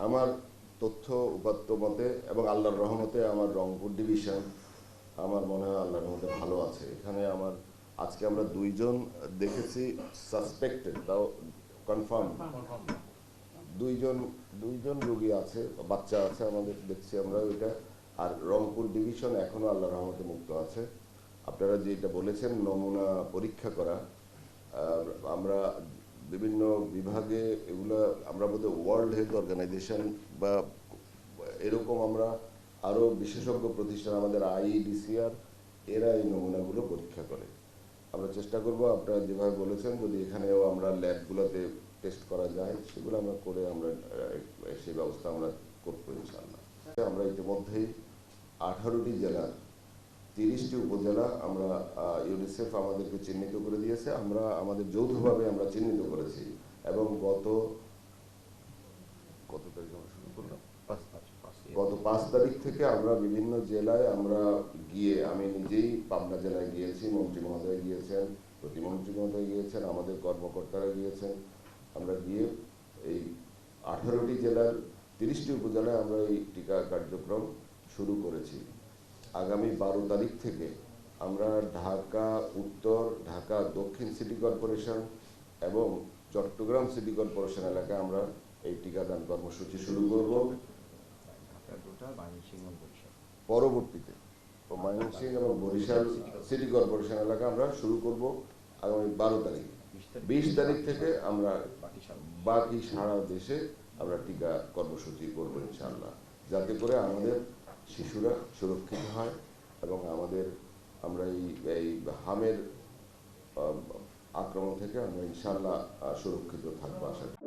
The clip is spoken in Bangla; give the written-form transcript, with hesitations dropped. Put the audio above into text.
আমার তথ্য উপাত্ত মতে এবং আল্লাহর রহমতে আমার রংপুর ডিভিশন আমার মনে হয় আল্লাহর রহমতে ভালো আছে। এখানে আমার আজকে আমরা দুইজন দেখেছি সাসপেক্টেড, তাও কনফার্ম দুইজন দুইজন রোগী আছে, বাচ্চা আছে আমাদের, দেখছি আমরা ওইটা। আর রংপুর ডিভিশন এখনো আল্লাহর রহমতে মুক্ত আছে। আপনারা যেটা বলেছেন নমুনা পরীক্ষা করা, আমরা বিভিন্ন বিভাগে এগুলো আমরা বোধহয় ওয়ার্ল্ড হেলথ অর্গানাইজেশন বা এরকম আমরা আরও বিশেষজ্ঞ প্রতিষ্ঠান, আমাদের আইইডিসিআর, এরা এই নমুনাগুলো পরীক্ষা করে। আমরা চেষ্টা করব আপনারা যেভাবে বলেছেন যদি এখানেও আমরা ল্যাবগুলোতে টেস্ট করা যায় সেগুলো আমরা করে আমরা সেই ব্যবস্থা আমরা করবো ইনশাআল্লাহ। আমরা ইতিমধ্যেই 18টি জেলার 30টি উপজেলা আমরা ইউনিসেফ আমাদেরকে চিহ্নিত করে দিয়েছে, আমরা আমাদের যৌথভাবে আমরা চিহ্নিত করেছি। এবং গত তারিখ আমরা শুরু করলাম, গত 5 তারিখ থেকে আমরা বিভিন্ন জেলায় আমরা গিয়ে, আমি নিজেই পাবনা জেলায় গিয়েছি, মন্ত্রী মহোদয় গিয়েছেন, প্রতিমন্ত্রী মহোদয় গিয়েছেন, আমাদের কর্মকর্তারা গিয়েছেন। আমরা গিয়ে এই 18টি জেলার 30টি উপজেলায় আমরা এই টিকা কার্যক্রম শুরু করেছি। আগামী 12 তারিখ থেকে আমরা ঢাকা উত্তর, ঢাকা দক্ষিণ সিটি কর্পোরেশন এবং চট্টগ্রাম সিটি কর্পোরেশন এলাকায় আমরা এই টিকাদান কর্মসূচি শুরু করব। পরবর্তীতে ময়মনসিংহ এবং বরিশাল সিটি কর্পোরেশন এলাকা আমরা শুরু করব আগামী 12 তারিখ। 20 তারিখ থেকে আমরা বাকি সারা দেশে আমরা টিকা কর্মসূচি করব ইনশাআল্লাহ, যাতে করে আমাদের শিশুরা সুরক্ষিত হয় এবং আমরা এই হামের আক্রমণ থেকে আমরা ইনশাআল্লাহ সুরক্ষিত থাকবো আশা করি।